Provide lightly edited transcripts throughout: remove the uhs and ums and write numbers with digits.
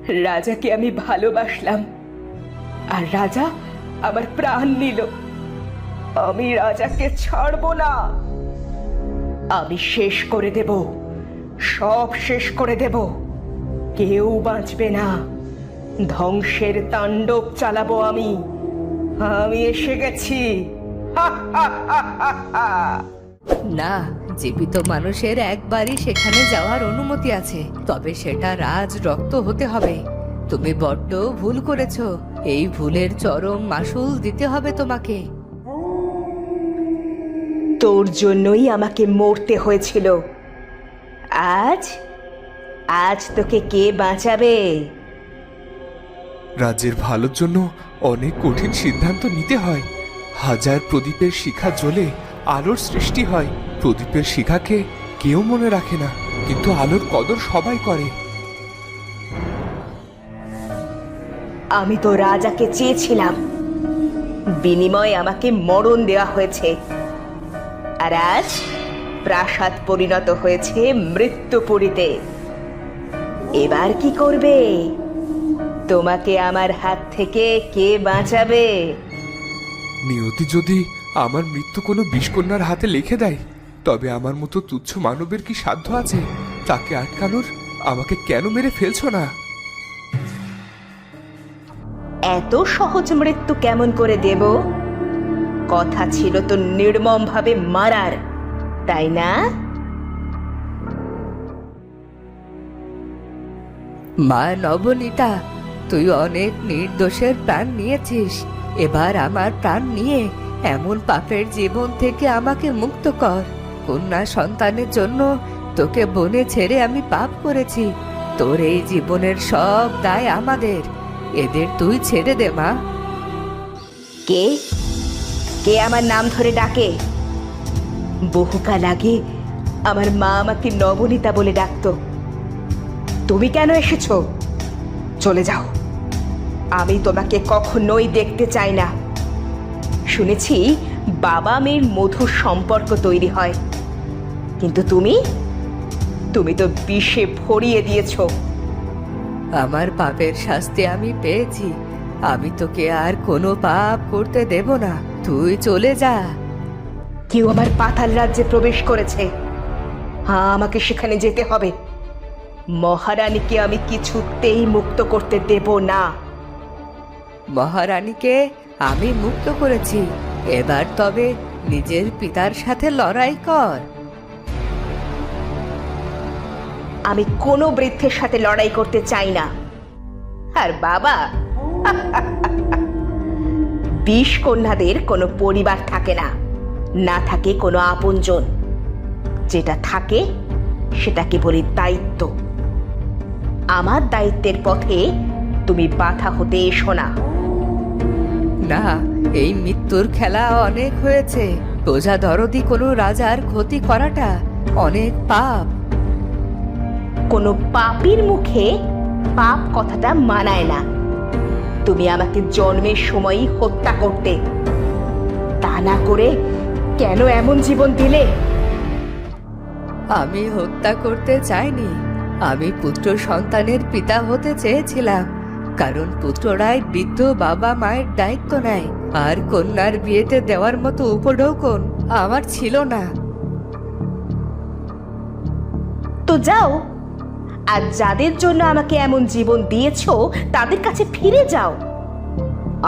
রাজাকে আমি ভালোবাসলাম, আর রাজা আমার প্রাণ নিল। আমি রাজাকে ছাড়বো না। আমি শেষ করে দেব, সব শেষ করে দেব। কেউ বাঁচবে না। ধ্বংসের তাণ্ডব চালাবো আমি। আমি এসে গেছি। না, জীবিত মানুষের একবারই সেখানে যাওয়ার অনুমতি আছে, তবে সেটা রাজ রক্ত হতে হবে। তুমি বড্ড ভুল করেছো। এই ভুলের চরম মাসুল দিতে হবে তোমাকে। তোর জন্যই আমাকে মরতে হয়েছিল। আজ আজ তোকে কে বাঁচাবে? রাজ্যের ভালোর জন্য অনেক কঠিন সিদ্ধান্ত নিতে হয়। হাজার প্রদীপের শিখা জ্বলে আলোর সৃষ্টি হয়। প্রদীপের শিখাকে কেউ মনে রাখে না, কিন্তু আলোর কদর সবাই করে। আমি তো রাজাকে চেয়েছিলাম, বিনিময়ে আমাকে মরণ দেওয়া হয়েছে। আর আজ প্রাসাদ পরিণত হয়েছে মৃত্যুপুরীতে। এবার কি করবে? তোমাকে আমার হাত থেকে কে বাঁচাবে? নিয়তি যদি আমার মৃত্যু কোনো বিষকন্যার হাতে লিখে দেয়, তবে আমার মতো তুচ্ছ মানবের কি সাধ্য আছে তাকে আটকানোর? আমাকে কেন মেরে ফেলছো না? এত সহজ মৃত্যু কেমন করে দেব? কথা ছিল তো নির্মম ভাবে মারার, তাই না? মা নবনীতা, তুই অনেক নির্দোষের প্রাণ নিয়েছিস। এবার আমার প্রাণ নিয়ে এমন পাপের জীবন থেকে আমাকে মুক্ত কর। কন্যা সন্তানের জন্য তোকে বনে ছেড়ে আমি পাপ করেছি। তোর এই জীবনের সব দায় আমাদের। এদের তুই ছেড়ে দে মা। কে কে আমার নাম ধরে ডাকে? বহুকাল আগে আমার মা আমাকে নবনীতা বলে ডাকতো। তুমি কেন এসেছো? চলে যাও। আমি তোমাকে কখনোই দেখতে চাই না। শুনেছি বাবা মেয়ের মধুর সম্পর্ক তৈরি হয়, কিন্তু তুমি তুমি তো বিষে ভরিয়ে দিয়েছো। আমার পাপের শাস্তি আমি পেয়েছি। আমি তোকে আর কোনো পাপ করতে দেব না। তুই চলে যা। কেউ আমার পাতাল রাজ্যে প্রবেশ করেছে। হ্যাঁ, আমাকে সেখানে যেতে হবে। মহারানীকে আমি কিছুতেই মুক্ত করতে দেব না। মহারানীকে আমি মুক্ত করেছি। এবার তবে নিজের পিতার সাথে লড়াই কর। আমি কোনো বৃদ্ধের সাথে লড়াই করতে চাই না। আর বাবা, বিষ কন্যাদের কোনো পরিবার থাকে না, না থাকে কোনো আপনজন। যেটা থাকে সেটাকে বলি দায়িত্ব। আমার দায়িত্বের পথে তুমি বাধা হতে এসো না। না, এই মৃত্যুর খেলা অনেক হয়েছে। প্রজা দরদি কোনো রাজার ক্ষতি করাটা অনেক পাপ। কোনো পাপীর মুখে পাপ কথাটা মানায় না। তুমি আমাকে জন্মের সময়ই হত্যা করতে, তা না করে কেন এমন জীবন দিলে? আমি হত্যা করতে চাইনি। আমি পুত্র সন্তানের পিতা হতে চেয়েছিলাম, কারণ পুত্ররাই বৃদ্ধ বাবা মায়ের দায়িত্ব নেয়। আর কন্যার বিয়েতে দেওয়ার মতো উপঢৌকন আমার ছিল না। তো যাও, আর যাদের জন্য আমাকে এমন জীবন দিয়েছো তাদের কাছে ফিরে যাও।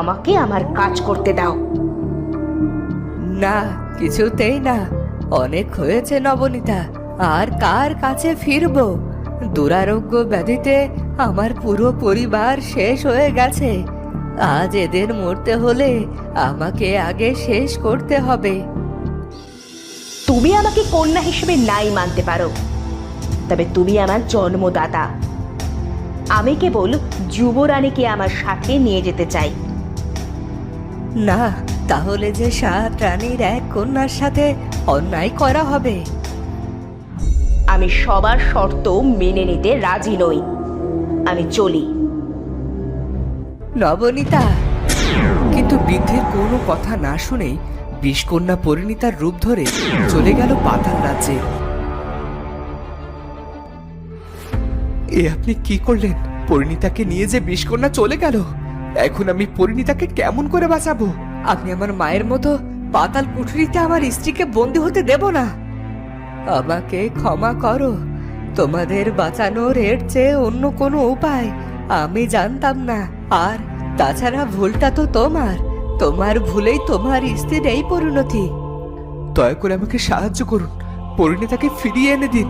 আমাকে আমার কাজ করতে দাও। না, কিছুতেই না। অনেক হয়েছে নবনীতা। আর কার কাছে ফিরবো? দুরারোগ্য ব্যাধিতে আমার পুরো পরিবার শেষ হয়ে গেছে। আজ এদের মরতে হলে আমাকে আগে শেষ করতে হবে। তুমি আমাকে কন্যা হিসেবে নাই মানতে পারো, তবে তুমি আমার জন্মদাতা। আমি কেবল যুবরানীকে আমার সাথে নিয়ে যেতে চাই। না, তাহলে যে 7 রানীর এক কন্যার সাথে অন্যায় করা হবে। আমি সবার শর্ত মেনে নিতে রাজি নই। আমি চলি। নবনীতা। কিন্তু বৃদ্ধের কোনো কথা না শুনেই বিষকন্যা পরিণীতার রূপ ধরে চলে গেল পাতাল রাজ্যে। এ আপনি কি করলেন? পরিণীতাকে নিয়ে যে বিষকন্যা চলে গেল, এখন আমি পরিণীতাকে কেমন করে বাঁচাবো? আমি আমার মায়ের মতো পাতাল কুঠুরিতে আমার স্ত্রীকে বন্দি হতে দেব না। আমাকে ক্ষমা করো। তোমাদের বাঁচানোর এর চেয়ে অন্য কোনো উপায় আমি জানতাম না। আর তাছাড়া ভুলটা তো তোমার ভুলেই তোমার স্ত্রীর এই পরিণতি। দয়া করে আমাকে সাহায্য করুন, পরিণীতাকে ফিরিয়ে এনে দিন।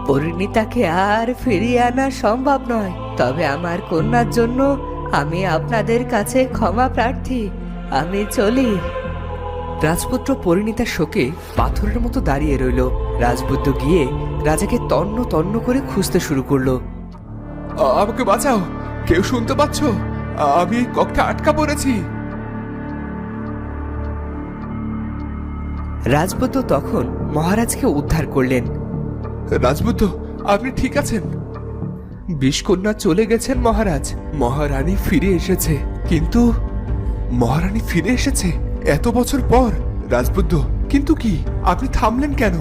পরিণীতাকে আর ফিরিয়ে আনা সম্ভব নয়, তবে আমার কন্যার জন্য আমি আপনাদের কাছে ক্ষমা প্রার্থী। আমি চলি। রাজপুত্র পরিণীতার শোকে পাথরের মতো দাঁড়িয়ে রইল। রাজপুত্র গিয়ে রাজাকে তন্ন তন্ন করে খুঁজতে শুরু করলো। আমাকে বাঁচাও, কেউ শুনতে পাচ্ছ? আমি এই কক্ষে আটকা পড়েছি। রাজপুত্র তখন মহারাজকে উদ্ধার করলেন। রাজপুত্র, আপনি ঠিক আছেন? বিষকন্যা চলে গেছেন মহারাজ। মহারানী ফিরে এসেছে। কিন্তু মহারানী ফিরে এসেছে এত বছর পর? রাজপুত্র, কিন্তু কি, আপনি থামলেন কেন?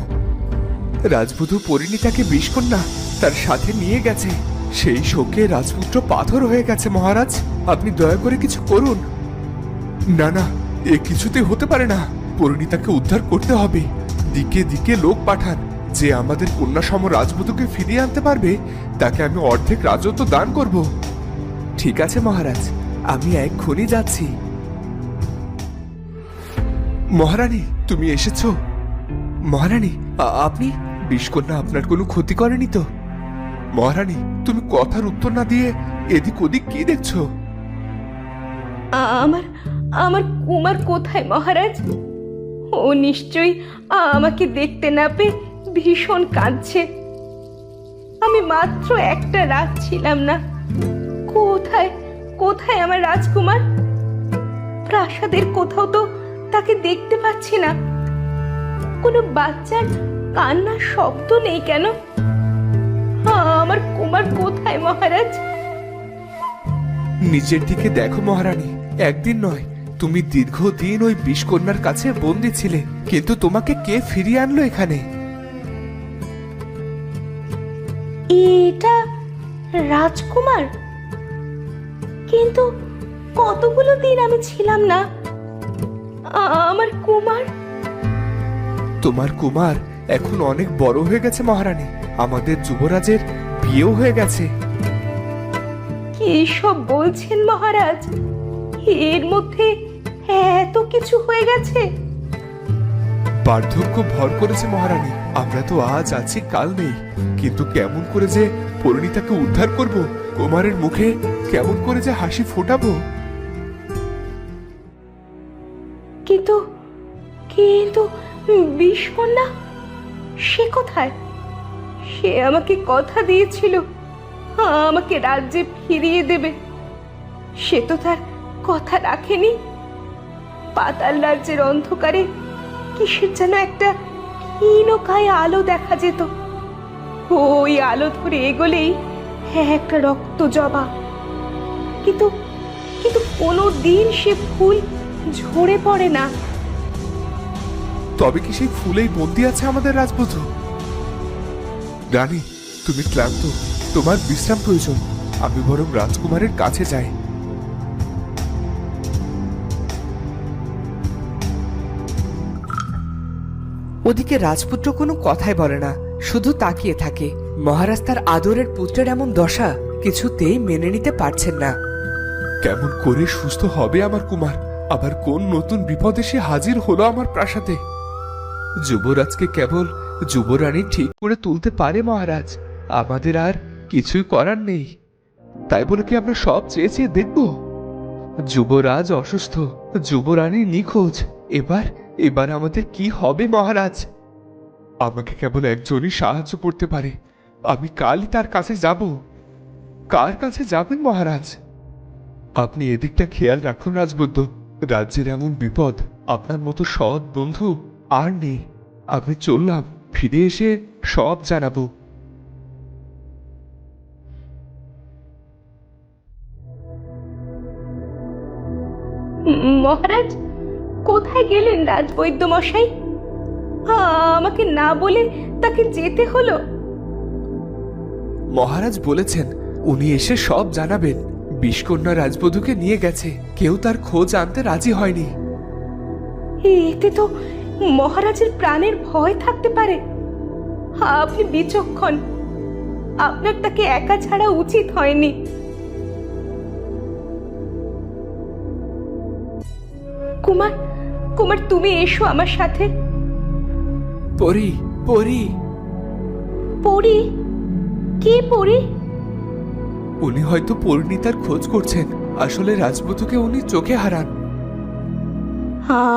রাজপুত্র পরিণীতাকে বিষকন্যা তার সাথে নিয়ে গেছে। সেই শোকে রাজপুত্র পাথর হয়ে গেছে মহারাজ। আপনি দয়া করে কিছু করুন। না না, এ কিছুতে হতে পারে না। পরিণীতাকে উদ্ধার করতে হবে। দিকে দিকে লোক পাঠান। যে আমাদের কন্যা সম রাজপুত্রকে ফিরিয়ে আনতে পারবে তাকে আমি অর্ধেক রাজত্ব দান করব। ঠিক আছে মহারাজ, আমি এক্ষুনি যাচ্ছি। মহারানী, তুমি এসেছো? মহারানী, আপনি? বিষকন্যা আপনার কোনো ক্ষতি করেনি তো? মহারানী, তুমি কথার উত্তর না দিয়ে এদিক ওদিক কি দেখছো? আমার আমার কুমার কোথায় মহারাজ? ও নিশ্চয়ই আমাকে দেখতে না পেয়ে ভীষণ কাঁদছে। আমি মাত্র একটা রাত ছিলাম না। কোথায় কোথায় আমার রাজকুমার? প্রাসাদের কোথাও তো তাকে দেখতে পাচ্ছি না। কোনো বাচ্চার কান্নার শব্দ নেই কেন? আমার কুমার কোথায় মহারাজ? নিজের দিকে দেখো মহারানী। একদিন নয়, তুমি দীর্ঘদিন ওই বিষকন্যার কাছে বন্দী ছিলে, কিন্তু তোমাকে কে ফিরিয়ে আনলো এখানে? এটা রাজকুমার, কিন্তু কতগুলো দিন আমি ছিলাম না। আমার কুমার? তোমার কুমার এখন অনেক বড় হয়ে গেছে মহারানী। আমাদের যুবরাজের বিয়েও হয়ে গেছে। কি সব বলছেন মহারাজ? এর মধ্যে এত কিছু হয়ে গেছে? বার্ধক্য ভর করেছে মহারানী। আমরা তো আজ আছি কাল নেই, কিন্তু কেমন করে যে পরিণীতাকে উদ্ধার করব, কুমারের মুখে কেমন করে যে হাসি ফোটাবো। কিন্তু কিন্তু বিষকন্যা সে কোথায়? সে আমাকে কথা দিয়েছিল আমাকে রাজ্যে ফিরিয়ে দেবে। সে তো তার কথা রাখেনি। পাতাল রাজ্যের অন্ধকারে কিসের যেন একটা ক্ষীণকায় আলো দেখা যেত। ওই আলো ধরে এগোলেই একটা রক্ত জবা। কিন্তু কিন্তু কোনো দিন সে ফুল ঝরে পড়ে না। তবে কি সেই ফুলেই বন্দি আছে আমাদের রাজপুত্র? রানী, তুমি ক্লান্ত, তোমার বিশ্রাম প্রয়োজন। আমি বরং রাজকুমারের কাছে যাই। ওদিকে রাজপুত্র কোনো কথাই বলে না, শুধু তাকিয়ে থাকে। মহারাজ তার আদরের পুত্রের এমন দশা কিছুতেই মেনে নিতে পারছেন না। কেমন করে সুস্থ হবে আমার কুমার? আবার কোন নতুন বিপদ এসে হাজির হলো আমার প্রাসাদে? যুবরাজকে কেবল যুবরানী ঠিক করে তুলতে পারে মহারাজ। আমাদের আর কিছুই করার নেই। তাই বলে কি আমরা সব চেয়ে চেয়ে দেখব? যুবরাজ অসুস্থ, যুবরানী নিখোঁজ। এবার আমাদের কি হবে মহারাজ? আমাকে কেবল একজনই সাহায্য করতে পারে। আমি কালই তার কাছে যাব। কার কাছে যাবেন মহারাজ? আপনি এদিকটা খেয়াল রাখুন রাজবুদ্ধ। রাজ্যের এমন বিপদ, আপনার মতো সৎ বন্ধু আর নেই। আমি চললাম, ফিরে এসে সব জানাবো। মহারাজ, কোথায় গেলেন রাজবৈদ্য মশাই? আমাকে না বলে তাকে যেতে হলো। মহারাজ বলেছেন উনি এসে সব জানাবেন। বিষকন্যা রাজবধূকে নিয়ে গেছে, কেউ তার খোঁজ আনতে রাজি হয়নি। এতে তো মহারাজের প্রাণের ভয় থাকতে পারে। আপনি বিচক্ষণ, আপনার তাকে একা ছাড়া উচিত হয়নি। কুমার, কুমার তুমি এসো আমার সাথে। পরি, পরি। পরি? কে পরি? উনি হয়তো পরিণীতার খোঁজ করছেন। আসলে রাজবধূকে উনি চোখে হারান।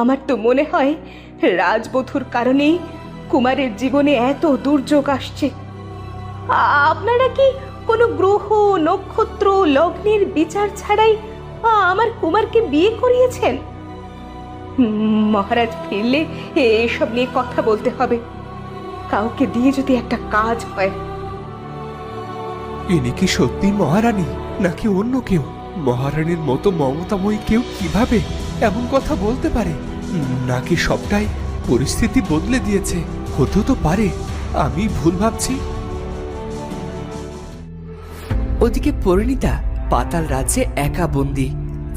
আমার তো মনে হয় রাজবধূর কারণেই কুমারের জীবনে এত দুর্যোগ আসছে। আপনারা কি কোনো গ্রহ, নক্ষত্র, লগ্নের বিচার ছাড়াই আমার কুমারকে বিয়ে করিয়েছেন? মহারাজ ফিরলে এসব নিয়ে কথা বলতে হবে। কাউকে দিয়ে যদি একটা কাজ হয়। ইনি কি সত্যি মহারানী নাকি অন্য কেউ? মহারানীর মতো মমতাময়ী কেউ কিভাবে এমন কথা বলতে পারে? নাকি সবটাই পরিস্থিতি বদলে দিয়েছে? হতেও তো পারে আমি ভুল ভাবছি। ওদিকে পরিণীতা পাতাল রাজ্যে একা বন্দি।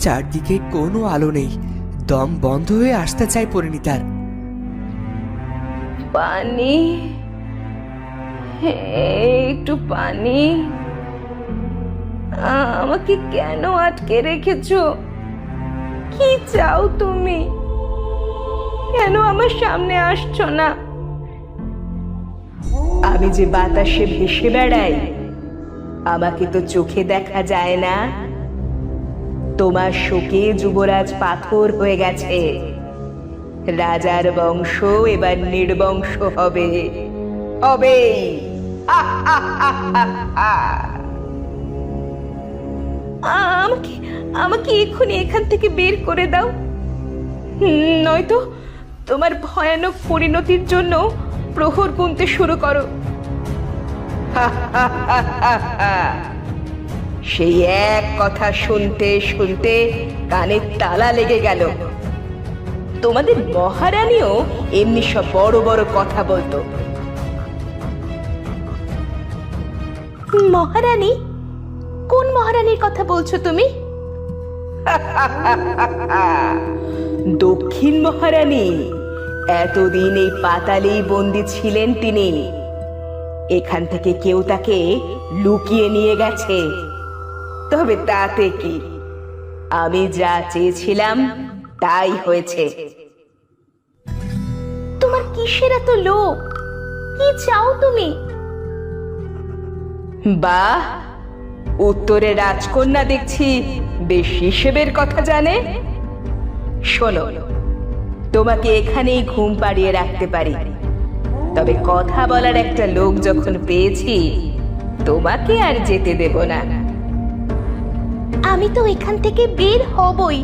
চারদিকে কোনো আলো নেই। দম বন্ধ হয়ে আসতে চায় পরিণীতার। পানি, একটু পানি। আমাকে কেন আটকে রেখেছো? কি চাও তুমি? কেন আমার সামনে আসছো না? আমি যে বাতাসে ভেসে বেড়াই, আমাকে তো চোখে দেখা যায় না। তোমার শোকে যুবরাজ পাথর হয়ে গেছে। রাজার বংশ এবার নির্বংশ হবে, হবে। আমাকে আমাকে এক্ষুনি এখান থেকে বের করে দাও, নয়তো তোমার ভয়ানক পরিণতির জন্য প্রহর গুনতে শুরু করো। সেই এক কথা শুনতে শুনতে কানে তালা লেগে গেল। তোমাদের মহারানীও এমনি সব বড় বড় কথা বলতো। মহারানী? কোন মহারানীর কথা বলছো তুমি? দক্ষিণ মহারানী। এতদিন এই পাতালেই বন্দী ছিলেন তিনি। এখান থেকে কেউ তাকে লুকিয়ে নিয়ে গেছে। তবে তাতে কি, আমি যা চেয়েছিলাম তাই হয়েছে। তোমার কিসের এত লোভ? কি চাও তুমি? বাহ, উত্তরে রাজকন্যা দেখছি বেশ হিসেবের কথা জানে। শোনো, তোমাকে এখানেই ঘুম পাড়িয়ে রাখতে পারি, তবে কথা বলার একটা লোক যখন পেয়েছি, তোমাকে আর যেতে দেব না। আমি তো এখান থেকে বের হবই,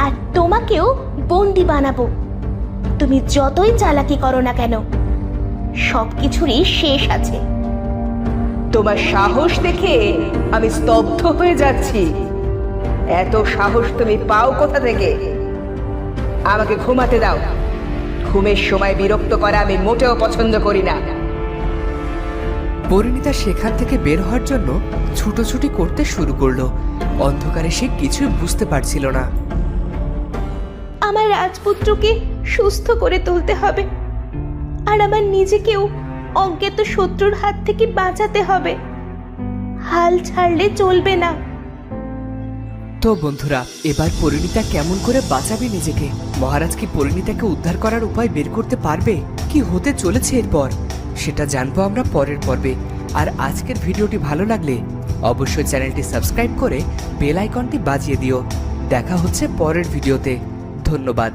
আর তোমাকেও বন্দি বানাবো। তুমি যতই চালাকি করো না কেন, সবকিছুরই শেষ আছে। তোমার সাহস দেখে আমি স্তব্ধ হয়ে যাচ্ছি। এত সাহস তুমি পাও কোথা থেকে? আমাকে ঘুমাতে দাও। ঘুমের সময় বিরক্ত করা আমি মোটেও পছন্দ করি না। পরিণীতা সেখান থেকে বের হওয়ার জন্য ছুটোছুটি করতে শুরু করলো। অন্ধকারে সে কিছুই বুঝতে পারছিল না। আমার রাজপুত্রকে সুস্থ করে তুলতে হবে, আর আমার নিজেকেও অজ্ঞাত শত্রুর হাত থেকে বাঁচাতে হবে। হাল ছাড়লে চলবে না। তো বন্ধুরা, এবার পরিণীতা কেমন করে বাঁচাবে নিজেকে? মহারাজ কি পরিণীতাকে উদ্ধার করার উপায় বের করতে পারবে? কি হতে চলেছে এরপর সেটা জানবো আমরা পরের পর্বে। আর আজকের ভিডিওটি ভালো লাগলে অবশ্যই চ্যানেলটি সাবস্ক্রাইব করে বেল আইকনটি বাজিয়ে দিও। দেখা হচ্ছে পরের ভিডিওতে। ধন্যবাদ।